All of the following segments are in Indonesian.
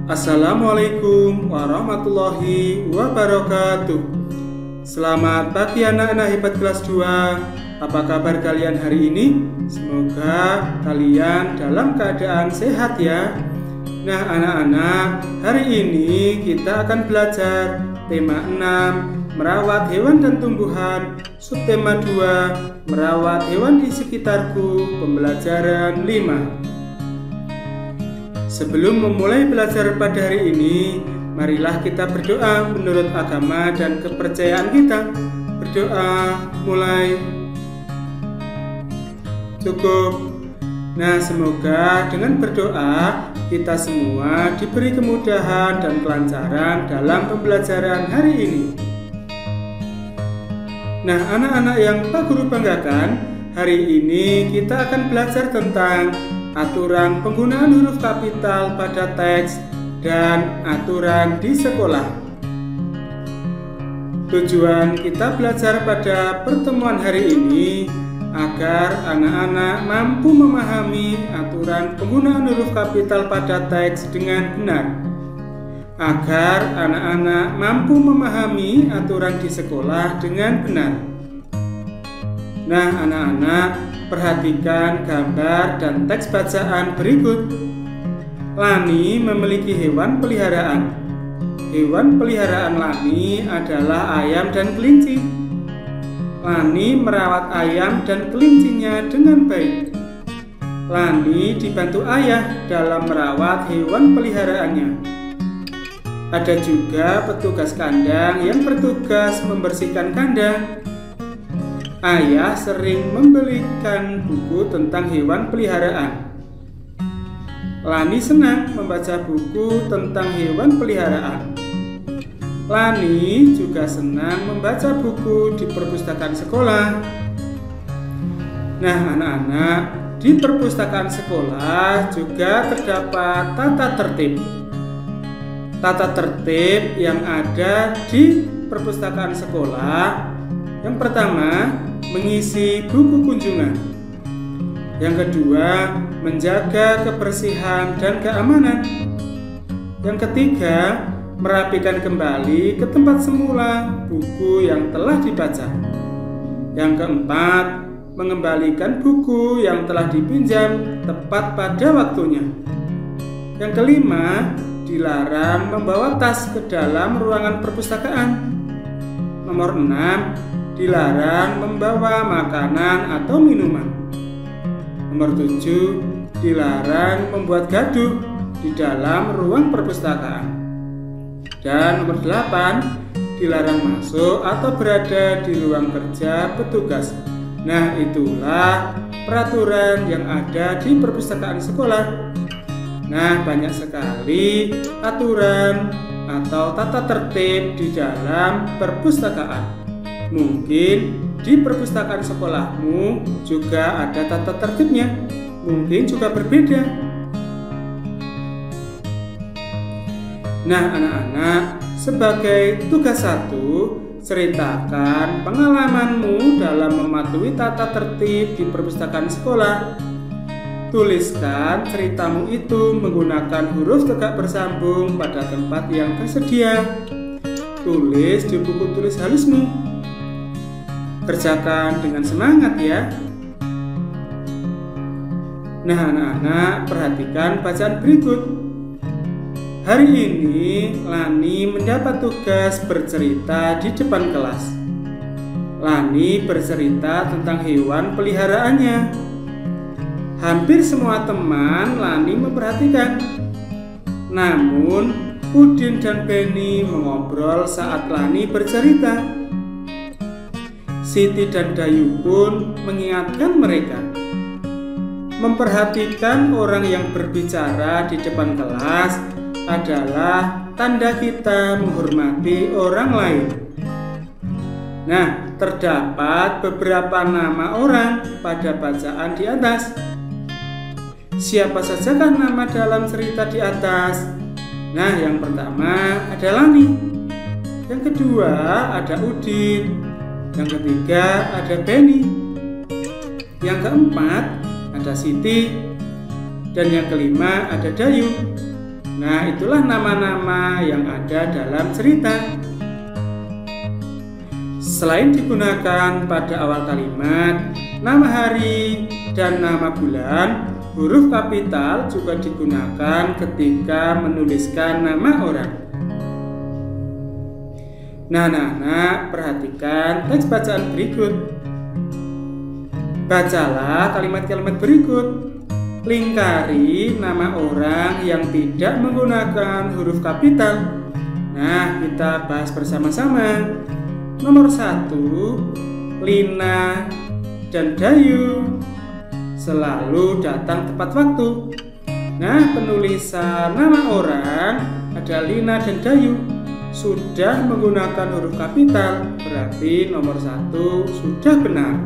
Assalamualaikum warahmatullahi wabarakatuh. Selamat pagi anak-anak hebat kelas 2. Apa kabar kalian hari ini? Semoga kalian dalam keadaan sehat ya. Nah anak-anak, hari ini kita akan belajar tema 6, merawat hewan dan tumbuhan. Subtema 2, merawat hewan di sekitarku, pembelajaran 5. Sebelum memulai belajar pada hari ini, marilah kita berdoa menurut agama dan kepercayaan kita. Berdoa, mulai. Cukup. Nah, semoga dengan berdoa kita semua diberi kemudahan dan kelancaran dalam pembelajaran hari ini. Nah, anak-anak yang Pak Guru banggakan, hari ini kita akan belajar tentang aturan penggunaan huruf kapital pada teks dan aturan di sekolah. Tujuan kita belajar pada pertemuan hari ini agar anak-anak mampu memahami aturan penggunaan huruf kapital pada teks dengan benar. Agar anak-anak mampu memahami aturan di sekolah dengan benar. Nah, anak-anak, perhatikan gambar dan teks bacaan berikut. Lani memiliki hewan peliharaan. Hewan peliharaan Lani adalah ayam dan kelinci. Lani merawat ayam dan kelincinya dengan baik. Lani dibantu ayah dalam merawat hewan peliharaannya. Ada juga petugas kandang yang bertugas membersihkan kandang. Ayah sering membelikan buku tentang hewan peliharaan. Lani senang membaca buku tentang hewan peliharaan. Lani juga senang membaca buku di perpustakaan sekolah. Nah, anak-anak, di perpustakaan sekolah juga terdapat tata tertib. Tata tertib yang ada di perpustakaan sekolah, yang pertama, mengisi buku kunjungan. Yang kedua, menjaga kebersihan dan keamanan. Yang ketiga, merapikan kembali ke tempat semula buku yang telah dibaca. Yang keempat, mengembalikan buku yang telah dipinjam tepat pada waktunya. Yang kelima, dilarang membawa tas ke dalam ruangan perpustakaan. Nomor 6, dilarang membawa makanan atau minuman. Nomor 7, dilarang membuat gaduh di dalam ruang perpustakaan. Dan nomor 8, dilarang masuk atau berada di ruang kerja petugas. Nah, itulah peraturan yang ada di perpustakaan sekolah. Nah, banyak sekali aturan atau tata tertib di dalam perpustakaan. Mungkin di perpustakaan sekolahmu juga ada tata tertibnya, mungkin juga berbeda. Nah, anak-anak, sebagai tugas 1, ceritakan pengalamanmu dalam mematuhi tata tertib di perpustakaan sekolah. Tuliskan ceritamu itu menggunakan huruf tegak bersambung pada tempat yang tersedia. Tulis di buku tulis halusmu. Kerjakan dengan semangat ya. Nah anak-anak, perhatikan bacaan berikut. Hari ini Lani mendapat tugas bercerita di depan kelas. Lani bercerita tentang hewan peliharaannya. Hampir semua teman Lani memperhatikan. Namun Udin dan Benny mengobrol saat Lani bercerita. Siti dan Dayu pun mengingatkan mereka. Memperhatikan orang yang berbicara di depan kelas adalah tanda kita menghormati orang lain. Nah, terdapat beberapa nama orang pada bacaan di atas. Siapa sajakah nama dalam cerita di atas? Nah, yang pertama ada Lani. Yang kedua ada Udin. Yang ketiga ada Benny. Yang keempat ada Siti. Dan yang kelima ada Dayu. Nah, itulah nama-nama yang ada dalam cerita. Selain digunakan pada awal kalimat, nama hari dan nama bulan, huruf kapital juga digunakan ketika menuliskan nama orang. Nah, anak-anak, perhatikan teks bacaan berikut. Bacalah kalimat-kalimat berikut. Lingkari nama orang yang tidak menggunakan huruf kapital. Nah, kita bahas bersama-sama. Nomor 1, Lina dan Dayu selalu datang tepat waktu. Nah, penulisan nama orang ada Lina dan Dayu sudah menggunakan huruf kapital, berarti nomor 1 sudah benar.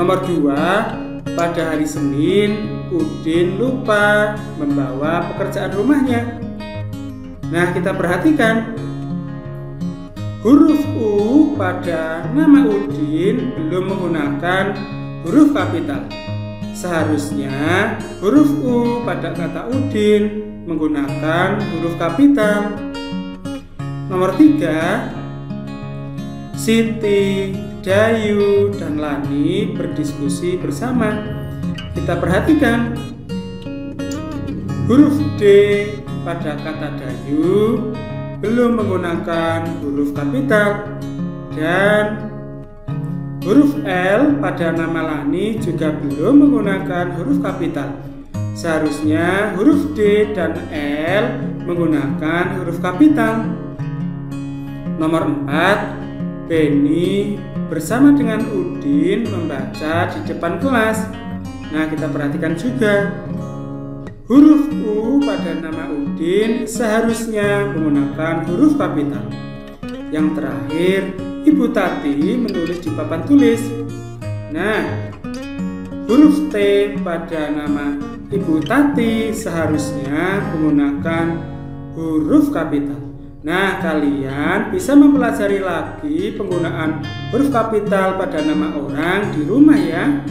Nomor 2, pada hari Senin Udin lupa membawa pekerjaan rumahnya. Nah, kita perhatikan huruf U pada nama Udin belum menggunakan huruf kapital. Seharusnya huruf U pada kata Udin menggunakan huruf kapital. Nomor 3, Siti, Dayu, dan Lani berdiskusi bersama. Kita perhatikan huruf D pada kata Dayu belum menggunakan huruf kapital, dan huruf L pada nama Lani juga belum menggunakan huruf kapital. Seharusnya huruf D dan L menggunakan huruf kapital. Nomor 4, Beni bersama dengan Udin membaca di depan kelas. Nah, kita perhatikan juga huruf U pada nama Udin seharusnya menggunakan huruf kapital. Yang terakhir, Ibu Tati menulis di papan tulis. Nah, huruf T pada nama Ibu Tati seharusnya menggunakan huruf kapital. Nah, kalian bisa mempelajari lagi penggunaan huruf kapital pada nama orang di rumah ya.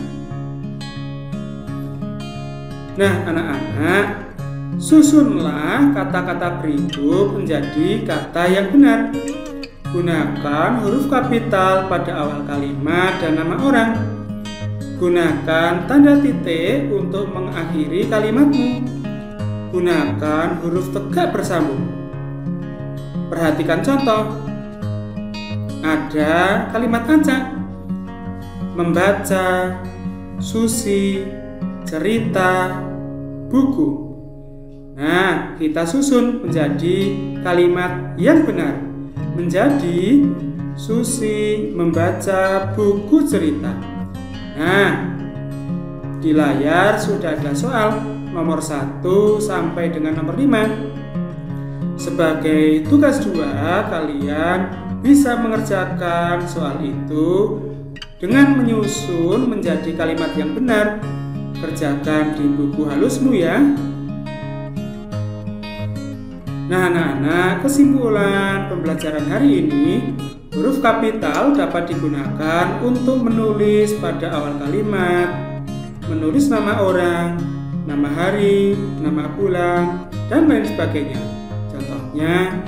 Nah, anak-anak, susunlah kata-kata berikut menjadi kata yang benar. Gunakan huruf kapital pada awal kalimat dan nama orang. Gunakan tanda titik untuk mengakhiri kalimatmu. Gunakan huruf tegak bersambung. Perhatikan contoh. Ada kalimat acak, membaca, susi, cerita, buku. Nah, kita susun menjadi kalimat yang benar. Menjadi Susi membaca buku cerita. Nah, di layar sudah ada soal nomor 1 sampai dengan nomor 5. Sebagai tugas 2, kalian bisa mengerjakan soal itu dengan menyusun menjadi kalimat yang benar. Kerjakan di buku halusmu ya. Nah, anak-anak, kesimpulan pembelajaran hari ini, huruf kapital dapat digunakan untuk menulis pada awal kalimat, menulis nama orang, nama hari, nama bulan, dan lain sebagainya. Contohnya,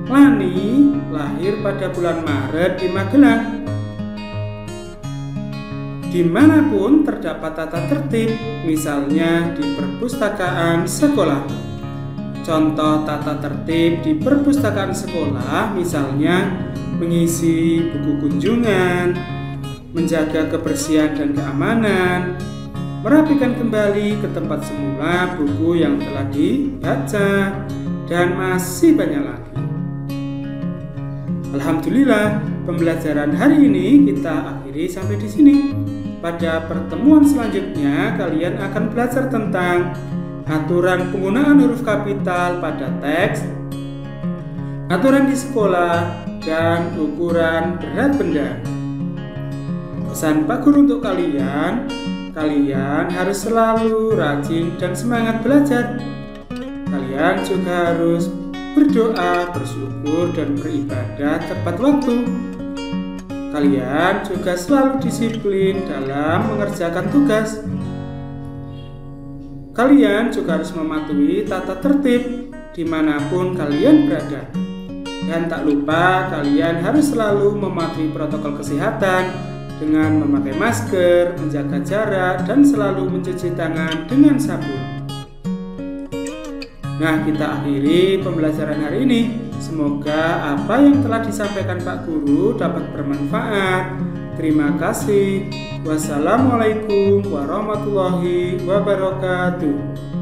Lani lahir pada bulan Maret di Magelang. Dimanapun terdapat tata tertib, misalnya di perpustakaan sekolah. Contoh tata tertib di perpustakaan sekolah misalnya mengisi buku kunjungan, menjaga kebersihan dan keamanan, merapikan kembali ke tempat semula buku yang telah dibaca, dan masih banyak lagi. Alhamdulillah, pembelajaran hari ini kita akhiri sampai di sini. Pada pertemuan selanjutnya, kalian akan belajar tentang aturan penggunaan huruf kapital pada teks, aturan di sekolah, dan ukuran berat benda. Pesan Pak Guru untuk kalian harus selalu rajin dan semangat belajar. Kalian juga harus berdoa, bersyukur, dan beribadah tepat waktu. Kalian juga selalu disiplin dalam mengerjakan tugas. kalian juga harus mematuhi tata tertib dimanapun kalian berada. Dan tak lupa kalian harus selalu mematuhi protokol kesehatan dengan memakai masker, menjaga jarak, dan selalu mencuci tangan dengan sabun. Nah, kita akhiri pembelajaran hari ini. Semoga apa yang telah disampaikan Pak Guru dapat bermanfaat. Terima kasih. Wassalamualaikum warahmatullahi wabarakatuh.